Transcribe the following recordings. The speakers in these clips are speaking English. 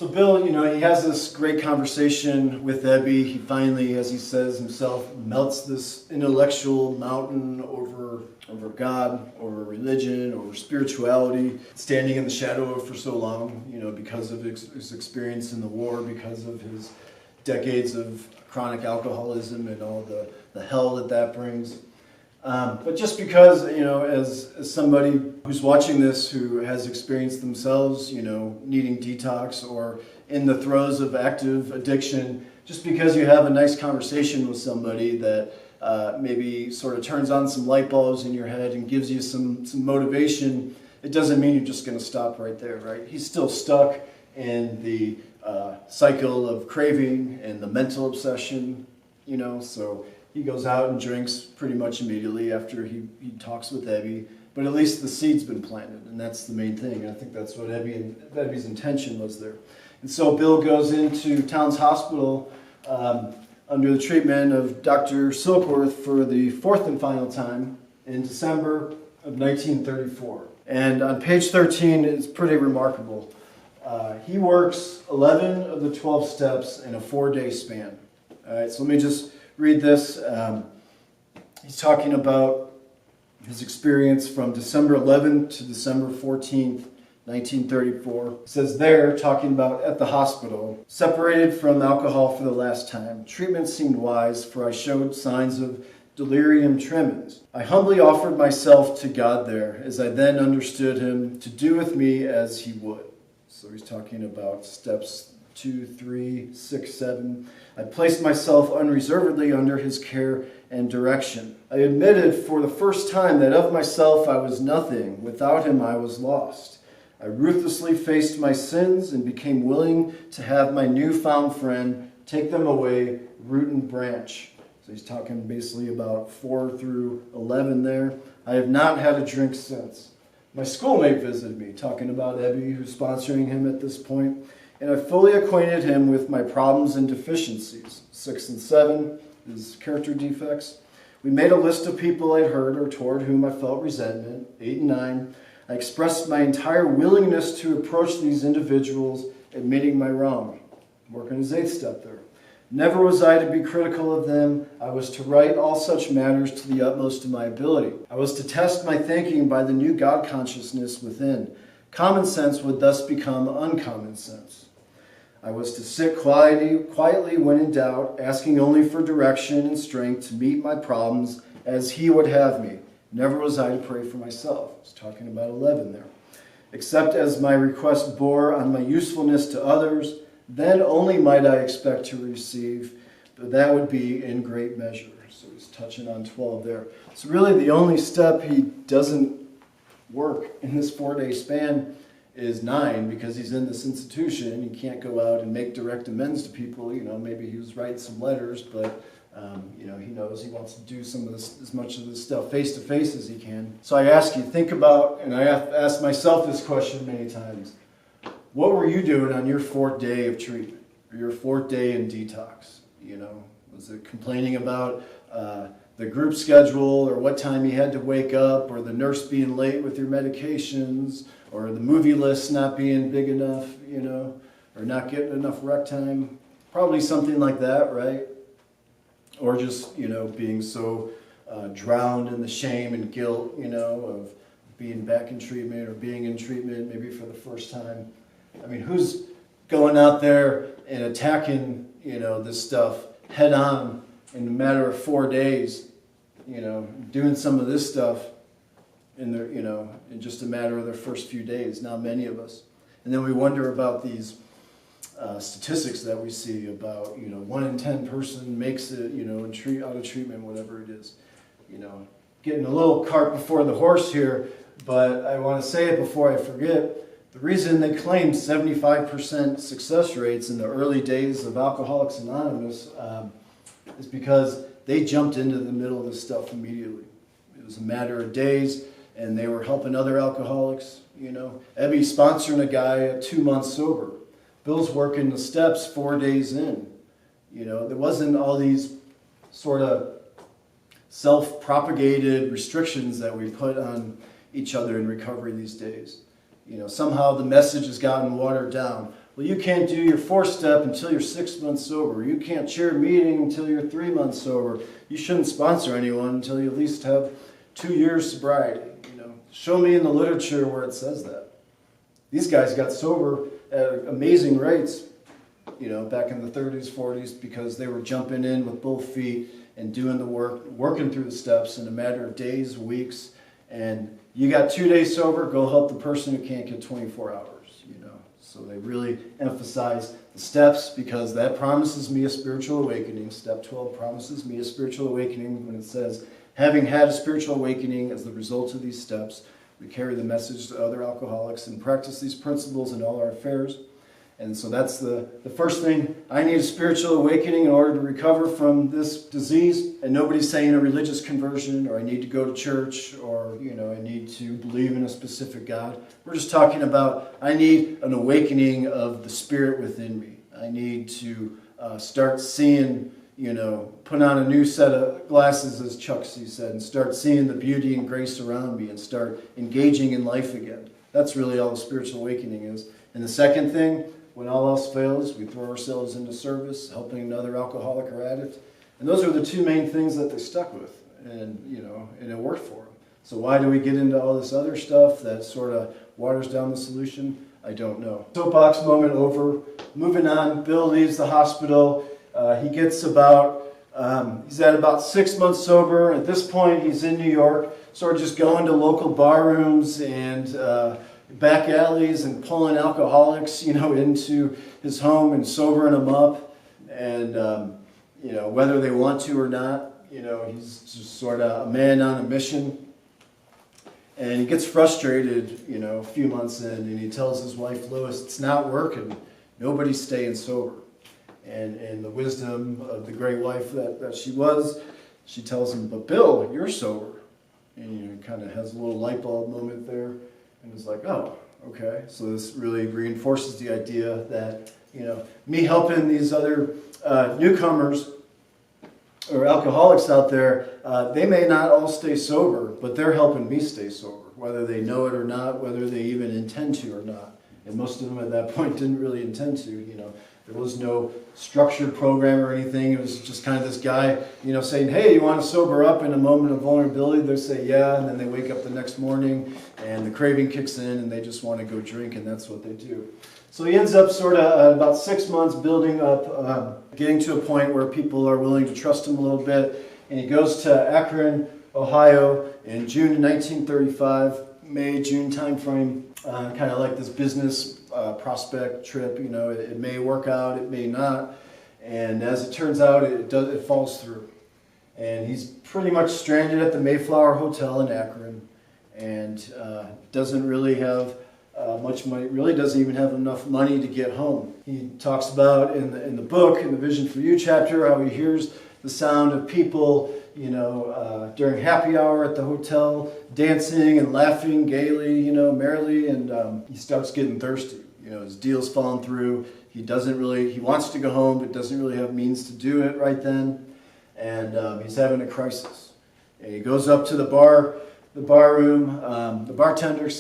So Bill, he has this great conversation with Ebby. He finally, as he says himself, melts this intellectual mountain over God, over religion, over spirituality, standing in the shadow of for so long, because of his experience in the war, because of his decades of chronic alcoholism and all the hell that brings. But just because, as somebody who's watching this who has experienced themselves, needing detox or in the throes of active addiction, just because you have a nice conversation with somebody that maybe sort of turns on some light bulbs in your head and gives you some motivation, it doesn't mean you're just going to stop right there, right? He's still stuck in the cycle of craving and the mental obsession, so he goes out and drinks pretty much immediately after he talks with Ebby, but at least the seed's been planted, and that's the main thing. I think that's what Ebby's intention was there. And so Bill goes into Towns Hospital under the treatment of Dr. Silkworth for the fourth and final time in December of 1934. And on page 13, it's pretty remarkable. He works 11 of the 12 steps in a 4-day span. All right, so let me just read this. He's talking about his experience from December 11th to December 14th, 1934. It says there, talking about at the hospital, separated from alcohol for the last time. Treatment seemed wise, for I showed signs of delirium tremens. I humbly offered myself to God there, as I then understood him to do with me as he would. So he's talking about steps 2, 3, 6, 7. I placed myself unreservedly under his care and direction. I admitted for the first time that of myself I was nothing. Without him I was lost. I ruthlessly faced my sins and became willing to have my newfound friend take them away root and branch. So he's talking basically about 4 through 11 there. I have not had a drink since. My schoolmate visited me, talking about Ebby, who's sponsoring him at this point, and I fully acquainted him with my problems and deficiencies. 6 and 7 is character defects. We made a list of people I'd hurt or toward whom I felt resentment. 8 and 9, I expressed my entire willingness to approach these individuals, admitting my wrong. Working his 8th step there. Never was I to be critical of them. I was to right all such matters to the utmost of my ability. I was to test my thinking by the new God consciousness within. Common sense would thus become uncommon sense. I was to sit quietly when in doubt, asking only for direction and strength to meet my problems as he would have me. Never was I to pray for myself. I was talking about 11 there. Except as my request bore on my usefulness to others, then only might I expect to receive, but that would be in great measure. So he's touching on 12 there. So really the only step he doesn't work in this 4-day span is 9, because he's in this institution. He can't go out and make direct amends to people. Maybe he was writing some letters, but he knows he wants to do some of this, as much of this stuff face to face as he can. So I ask you, think about, and I have asked myself this question many times, what were you doing on your 4th day of treatment, or your 4th day in detox? Was it complaining about the group schedule, or what time you had to wake up, or the nurse being late with your medications, or the movie list not being big enough, or not getting enough rec time? Probably something like that, right? Or just, being so drowned in the shame and guilt, of being back in treatment or being in treatment maybe for the first time. I mean, who's going out there and attacking, this stuff head on in a matter of 4 days, doing some of this stuff in their, in just a matter of their first few days? Not many of us. And then we wonder about these statistics that we see about, 1 in 10 person makes it, out of treatment, whatever it is. Getting a little cart before the horse here, but I want to say it before I forget. The reason they claimed 75% success rates in the early days of Alcoholics Anonymous is because they jumped into the middle of this stuff immediately. It was a matter of days, and they were helping other alcoholics. Ebby's sponsoring a guy at 2 months sober. Bill's working the steps 4 days in. There wasn't all these sort of self-propagated restrictions that we put on each other in recovery these days. Somehow the message has gotten watered down. Well, you can't do your 4-step until you're 6 months sober. You can't chair a meeting until you're 3 months sober. You shouldn't sponsor anyone until you at least have 2 years sobriety. Show me in the literature where it says that. These guys got sober at amazing rates, back in the 30s, 40s, because they were jumping in with both feet and doing the work, working through the steps in a matter of days, weeks. And you got 2 days sober, go help the person who can't get 24 hours. So they really emphasize the steps because that promises me a spiritual awakening. Step 12 promises me a spiritual awakening when it says, having had a spiritual awakening as the result of these steps, we carry the message to other alcoholics and practice these principles in all our affairs. And so that's the first thing. I need a spiritual awakening in order to recover from this disease. And nobody's saying a religious conversion or I need to go to church or, I need to believe in a specific God. We're just talking about I need an awakening of the spirit within me. I need to start seeing, put on a new set of glasses, as Chuck C said, and start seeing the beauty and grace around me and start engaging in life again. That's really all the spiritual awakening is. And the second thing, when all else fails, we throw ourselves into service, helping another alcoholic or addict. And those are the two main things that they stuck with. And, and it worked for them. So why do we get into all this other stuff that sort of waters down the solution? I don't know. Soapbox moment over. Moving on, Bill leaves the hospital. He gets he's at about 6 months sober. At this point, he's in New York, sort of just going to local bar rooms and back alleys and pulling alcoholics, into his home and sobering them up. And, whether they want to or not, he's just sort of a man on a mission. And he gets frustrated, a few months in, and he tells his wife, Lois, it's not working. Nobody's staying sober. And the wisdom of the great wife that she was, she tells him, but Bill, you're sober. And he kind of has a little light bulb moment there. And it's like, oh, okay. So this really reinforces the idea that, me helping these other newcomers or alcoholics out there, they may not all stay sober, but they're helping me stay sober, whether they know it or not, whether they even intend to or not. And most of them at that point didn't really intend to, There was no structured program or anything. It was just kind of this guy, saying, hey, you want to sober up in a moment of vulnerability? They say, yeah, and then they wake up the next morning and the craving kicks in and they just want to go drink, and that's what they do. So he ends up sort of about 6 months building up, getting to a point where people are willing to trust him a little bit, and he goes to Akron, Ohio in June 1935, May-June timeframe, kind of like this business prospect trip. It may work out, it may not, and as it turns out, it falls through. And he's pretty much stranded at the Mayflower Hotel in Akron, and doesn't really have much money, really doesn't even have enough money to get home. He talks about in the book, in the Vision for You chapter, how he hears the sound of people, during happy hour at the hotel, dancing and laughing gaily, merrily, and he starts getting thirsty. His deal's falling through. He wants to go home, but doesn't really have means to do it right then. And he's having a crisis. And he goes up to the bartender,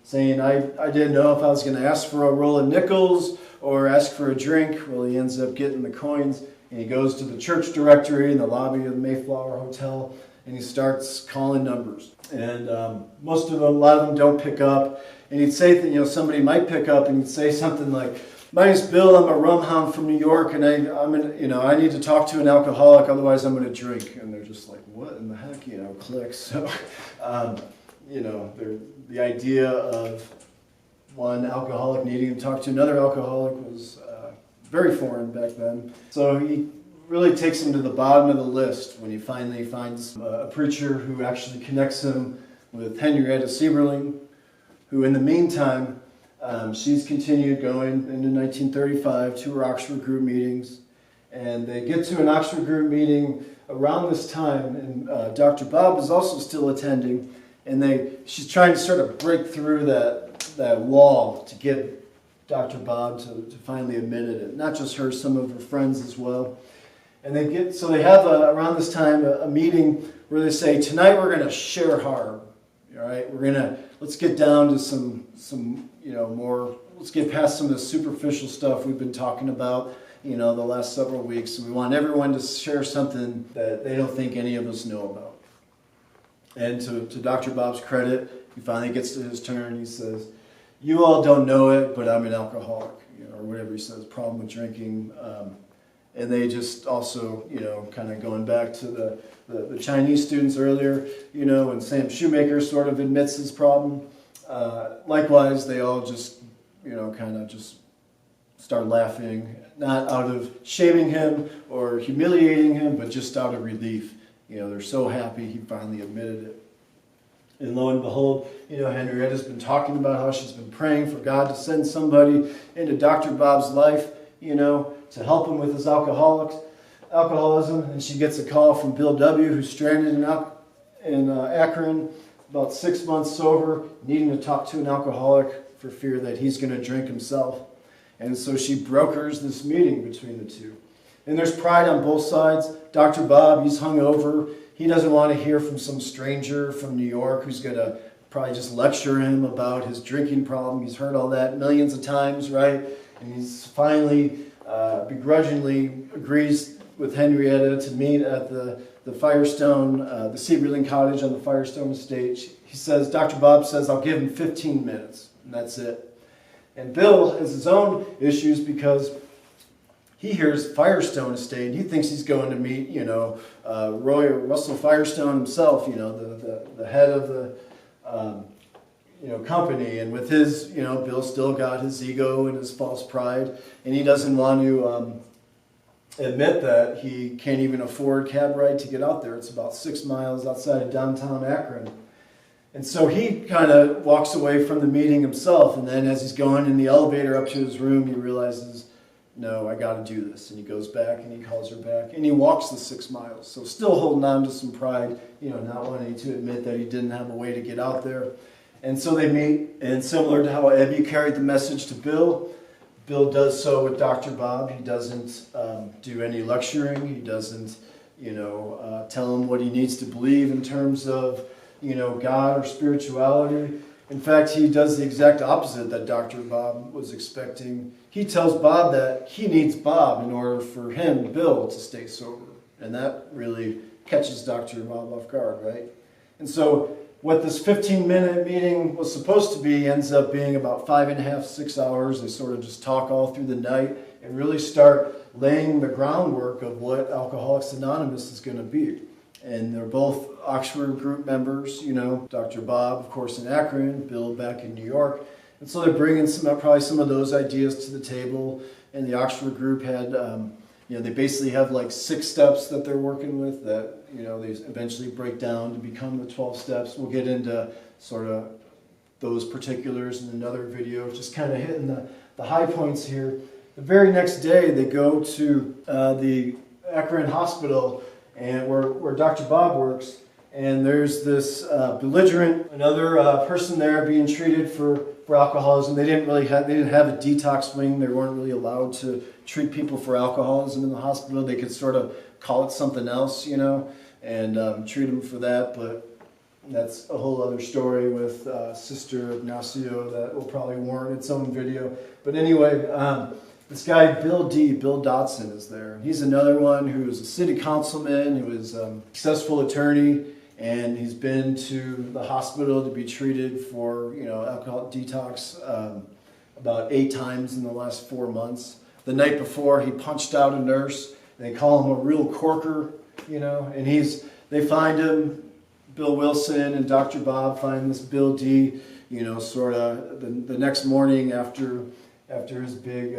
saying, I didn't know if I was going to ask for a roll of nickels or ask for a drink. Well, he ends up getting the coins. And he goes to the church directory in the lobby of the Mayflower Hotel, and he starts calling numbers. And a lot of them don't pick up. And he'd say that, somebody might pick up, and he'd say something like, my name's Bill, I'm a rum hound from New York, and I need to talk to an alcoholic, otherwise I'm going to drink. And they're just like, what in the heck, clicks. So, the idea of one alcoholic needing to talk to another alcoholic was very foreign back then. So he really takes him to the bottom of the list when he finally finds a preacher who actually connects him with Henrietta Sieberling, who in the meantime, she's continued going into 1935 to her Oxford group meetings. And they get to an Oxford group meeting around this time, and Dr. Bob is also still attending, and she's trying to sort of break through that wall to get Dr. Bob to finally admit it. Not just her, some of her friends as well. And they have around this time a meeting where they say, tonight we're going to share hard. All right, let's get down to some more, let's get past some of the superficial stuff we've been talking about, the last several weeks. And we want everyone to share something that they don't think any of us know about. And to Dr. Bob's credit, he finally gets to his turn. He says, you all don't know it, but I'm an alcoholic, or whatever he says, problem with drinking. And they just also, kind of going back to the Chinese students earlier, and Sam Shoemaker sort of admits his problem. Likewise, they all just, kind of just start laughing, not out of shaming him or humiliating him, but just out of relief. They're so happy he finally admitted it. And lo and behold, Henrietta's been talking about how she's been praying for God to send somebody into Dr. Bob's life, to help him with his alcoholism. And she gets a call from Bill W., who's stranded in Akron, about 6 months sober, needing to talk to an alcoholic for fear that he's going to drink himself. And so she brokers this meeting between the two. And there's pride on both sides. Dr. Bob, he's hungover. He doesn't want to hear from some stranger from New York who's going to probably just lecture him about his drinking problem. He's heard all that millions of times, right? And he's finally begrudgingly agrees with Henrietta to meet at the Firestone, the Seaberling Cottage on the Firestone estate. He says, Dr. Bob says, I'll give him 15 minutes, and that's it. And Bill has his own issues because he hears Firestone estate, and he thinks he's going to meet, Roy Russell Firestone himself, the head of the, company. And with his, Bill still got his ego and his false pride, and he doesn't want to admit that he can't even afford a cab ride to get out there. It's about 6 miles outside of downtown Akron. And so he kind of walks away from the meeting himself, and then as he's going in the elevator up to his room, he realizes, no, I got to do this. And he goes back and he calls her back, and he walks the 6 miles. So still holding on to some pride, not wanting to admit that he didn't have a way to get out there. And so they meet, and similar to how Ebby carried the message to Bill, Bill does so with Dr. Bob. He doesn't do any lecturing. He doesn't, tell him what he needs to believe in terms of, God or spirituality. In fact, he does the exact opposite that Dr. Bob was expecting. He tells Bob that he needs Bob in order for him, Bill, to stay sober. And that really catches Dr. Bob off guard, right? And so what this 15-minute meeting was supposed to be ends up being about 5.5, 6 hours. They sort of just talk all through the night and really start laying the groundwork of what Alcoholics Anonymous is going to be. And they're both Oxford group members, Dr. Bob, of course, in Akron, Bill back in New York. And so they're bringing probably some of those ideas to the table. And the Oxford group had, they basically have like 6 steps that they're working with that, they eventually break down to become the 12 steps. We'll get into sort of those particulars in another video, just kind of hitting the high points here. The very next day, they go to the Akron Hospital, and where Dr. Bob works, and there's this belligerent, another person there being treated for alcoholism. They didn't have a detox wing. They weren't really allowed to treat people for alcoholism in the hospital. They could sort of call it something else, and treat them for that. But that's a whole other story with Sister Ignacio that will probably warrant its own video. But anyway, this guy, Bill Dotson, is there. He's another one who is a city councilman, who is a successful attorney, and he's been to the hospital to be treated for, alcohol detox about 8 times in the last 4 months. The night before, he punched out a nurse. They call him a real corker, and they find him, Bill Wilson and Dr. Bob find this Bill D, sort of the next morning after his big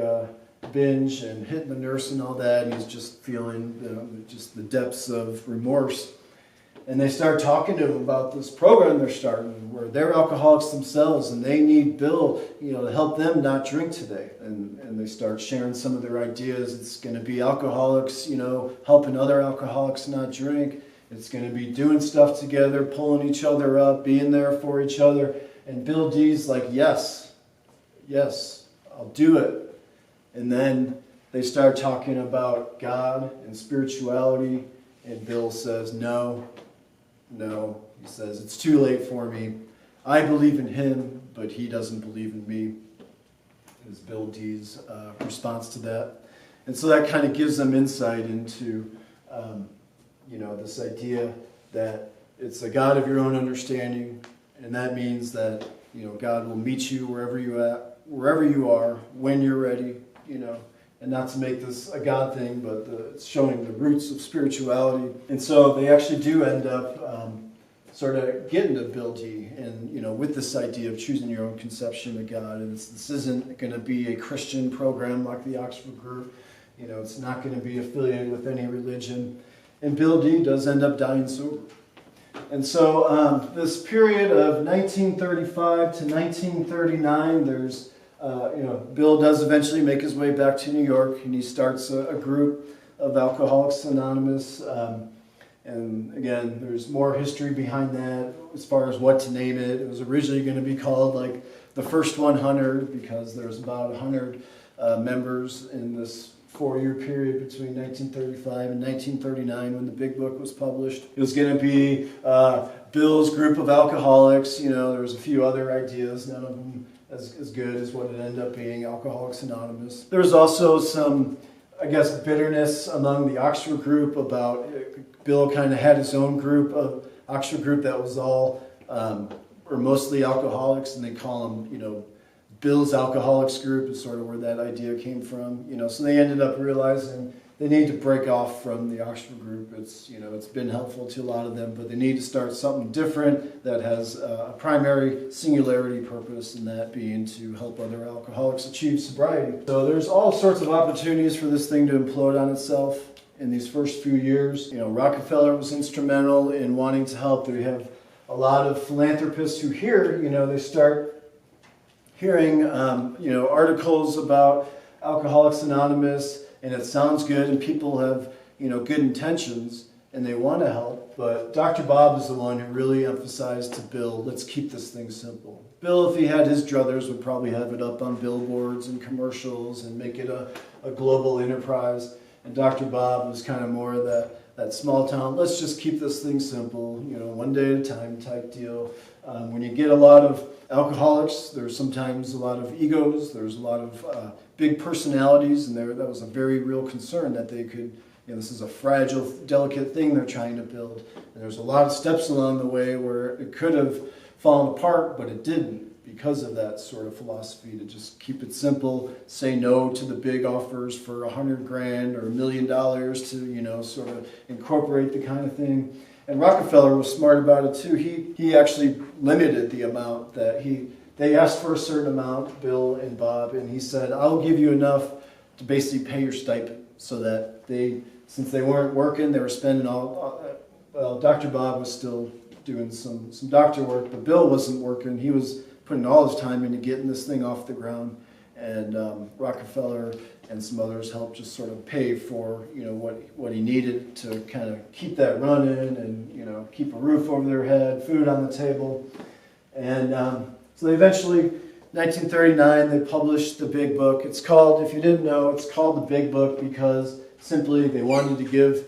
binge and hitting the nurse and all that, he's just feeling just the depths of remorse. And they start talking to him about this program they're starting where they're alcoholics themselves and they need Bill, to help them not drink today. And they start sharing some of their ideas. It's going to be alcoholics, helping other alcoholics not drink. It's going to be doing stuff together, pulling each other up, being there for each other. And Bill D's like, yes, I'll do it. And then they start talking about God and spirituality, and Bill says, no. He says, it's too late for me. I believe in him, but he doesn't believe in me, is Bill D's response to that. And so that kind of gives them insight into, this idea that it's a God of your own understanding, and that means that, God will meet you wherever you are, when you're ready, and not to make this a God thing, but it's showing the roots of spirituality. And so they actually do end up sort of getting to Bill D, and with this idea of choosing your own conception of God. And this isn't going to be a Christian program like the Oxford group. It's not going to be affiliated with any religion. And Bill D does end up dying sober. And so this period of 1935 to 1939, there's, Bill does eventually make his way back to New York, and he starts a group of Alcoholics Anonymous. And again, there's more history behind that as far as what to name it. It was originally going to be called like the First 100 because there's about 100 members in this 4-year period between 1935 and 1939 when the Big Book was published. It was going to be Bill's group of alcoholics. There was a few other ideas, none of them as good as what it ended up being, Alcoholics Anonymous. There was also some, bitterness among the Oxford group about Bill kind of had his own group of Oxford group that was all or mostly alcoholics, and they call them, Bill's Alcoholics group is sort of where that idea came from. So they ended up realizing they need to break off from the Oxford group. It's been helpful to a lot of them, but they need to start something different that has a primary singularity purpose, and that being to help other alcoholics achieve sobriety. So there's all sorts of opportunities for this thing to implode on itself in these first few years. Rockefeller was instrumental in wanting to help. We have a lot of philanthropists who they start hearing, articles about Alcoholics Anonymous, and it sounds good, and people have, good intentions, and they want to help. But Dr. Bob is the one who really emphasized to Bill, let's keep this thing simple. Bill, if he had his druthers, would probably have it up on billboards and commercials and make it a global enterprise. And Dr. Bob was kind of more of that small town, let's just keep this thing simple, one day at a time type deal. When you get a lot of alcoholics, there's sometimes a lot of egos, there's a lot of big personalities, and that was a very real concern that they could, this is a fragile, delicate thing they're trying to build. And there's a lot of steps along the way where it could have fallen apart, but it didn't, because of that sort of philosophy to just keep it simple, say no to the big offers for $100,000 or $1 million to, sort of incorporate the kind of thing. And Rockefeller was smart about it too. He actually limited the amount that they asked for a certain amount, Bill and Bob, and he said, I'll give you enough to basically pay your stipend, so that since they weren't working, they were spending Dr. Bob was still doing some doctor work, but Bill wasn't working. He was putting all his time into getting this thing off the ground, and Rockefeller and some others helped just sort of pay for what he needed to kind of keep that running, and keep a roof over their head, food on the table. And so they eventually, 1939, they published the Big Book. It's called, if you didn't know, it's called the Big Book because simply they wanted to give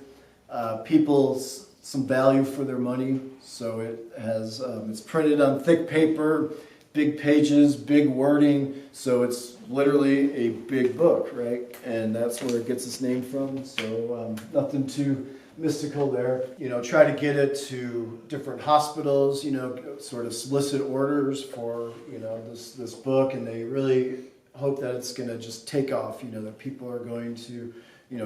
people some value for their money. So it has it's printed on thick paper, big pages, big wording, so it's literally a big book, right? And that's where it gets its name from, so nothing too mystical there. Try to get it to different hospitals, sort of solicit orders for, this book, and they really hope that it's going to just take off, that people are going to,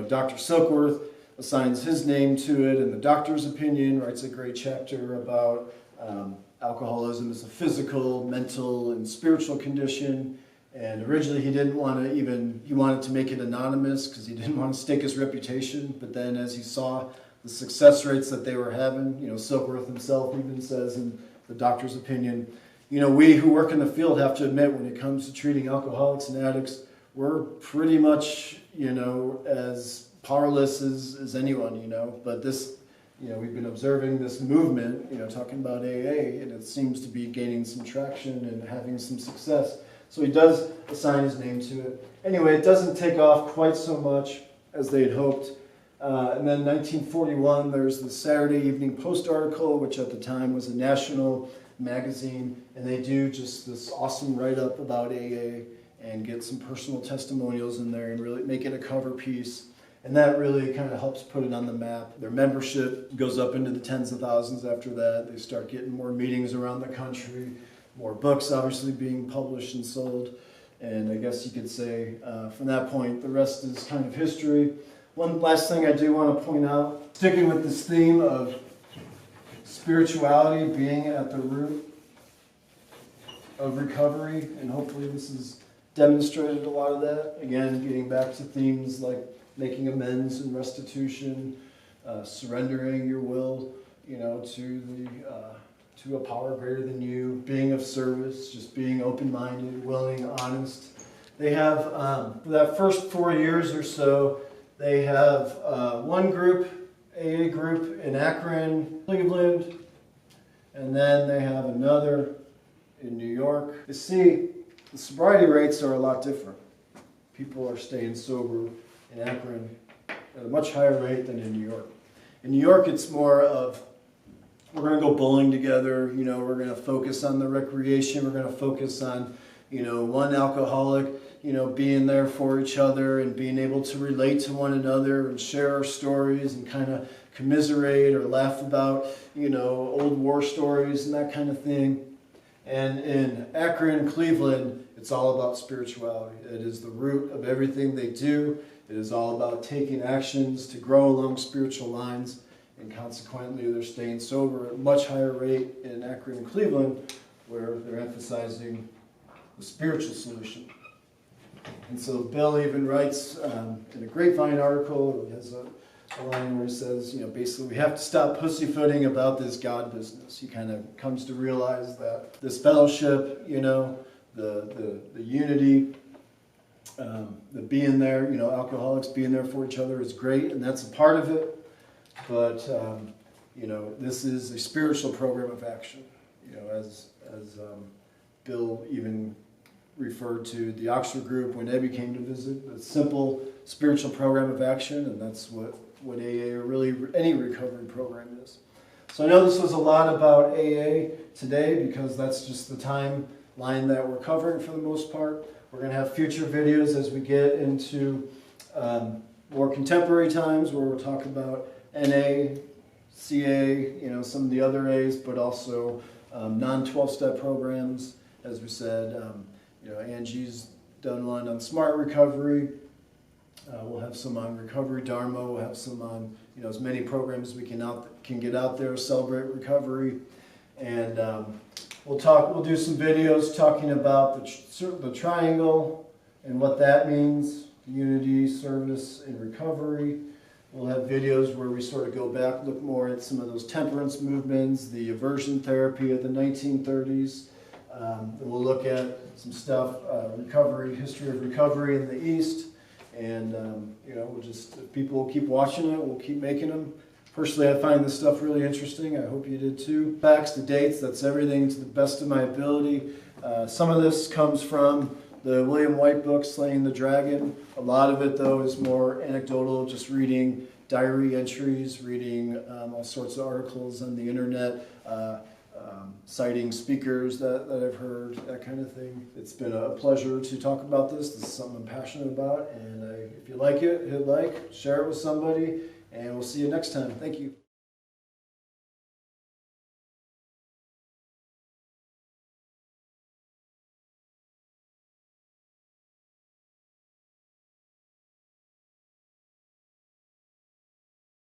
Dr. Silkworth assigns his name to it, and the doctor's opinion writes a great chapter about alcoholism as a physical, mental, and spiritual condition. And originally he wanted to make it anonymous because he didn't want to stake his reputation. But then as he saw the success rates that they were having, Silkworth himself even says in the doctor's opinion, we who work in the field have to admit when it comes to treating alcoholics and addicts, we're pretty much, as powerless as anyone, but this, we've been observing this movement, talking about AA, and it seems to be gaining some traction and having some success. So he does assign his name to it. Anyway, it doesn't take off quite so much as they had hoped. And then 1941, there's the Saturday Evening Post article, which at the time was a national magazine, and they do just this awesome write-up about AA and get some personal testimonials in there and really make it a cover piece. And that really kind of helps put it on the map. Their membership goes up into the tens of thousands after that. They start getting more meetings around the country, more books obviously being published and sold. And I guess you could say from that point, the rest is kind of history. One last thing I do want to point out, sticking with this theme of spirituality being at the root of recovery, and hopefully this has demonstrated a lot of that. Again, getting back to themes like making amends and restitution, surrendering your will, to a power greater than you, being of service, just being open-minded, willing, honest. They have, for that first 4 years or so, they have one group, AA group in Akron, Cleveland, and then they have another in New York. You see, the sobriety rates are a lot different. People are staying sober in Akron at a much higher rate than in New York. In New York, it's more of, we're going to go bowling together, we're going to focus on the recreation, we're going to focus on, one alcoholic, being there for each other and being able to relate to one another and share our stories and kind of commiserate or laugh about, old war stories and that kind of thing. And in Akron, Cleveland, it's all about spirituality. It is the root of everything they do. It is all about taking actions to grow along spiritual lines. And consequently, they're staying sober at a much higher rate in Akron and Cleveland, where they're emphasizing the spiritual solution. And so Bill even writes in a Grapevine article, he has a line where he says, basically we have to stop pussyfooting about this God business. He kind of comes to realize that this fellowship, the unity, the being there, alcoholics being there for each other is great, and that's a part of it. But, this is a spiritual program of action, as Bill even referred to the Oxford group when Ebby came to visit, a simple spiritual program of action, and that's what AA or really any recovery program is. So I know this was a lot about AA today because that's just the timeline that we're covering for the most part. We're going to have future videos as we get into more contemporary times where we'll talk about NA, CA, some of the other A's, but also non-12-step programs. As we said, Angi's done one on smart recovery. We'll have some on recovery dharma. We'll have some on as many programs as we can get out there, celebrate recovery, and we'll do some videos talking about the triangle and what that means: unity, service, and recovery. We'll have videos where we sort of go back, look more at some of those temperance movements, the aversion therapy of the 1930s. We'll look at some stuff, recovery, history of recovery in the East. And, we'll just, if people keep watching it, we'll keep making them. Personally, I find this stuff really interesting. I hope you did too. Facts to dates, that's everything to the best of my ability. Some of this comes from the William White book, Slaying the Dragon. A lot of it, though, is more anecdotal, just reading diary entries, reading all sorts of articles on the internet, citing speakers that I've heard, that kind of thing. It's been a pleasure to talk about this. This is something I'm passionate about, and if you like it, hit like, share it with somebody, and we'll see you next time. Thank you.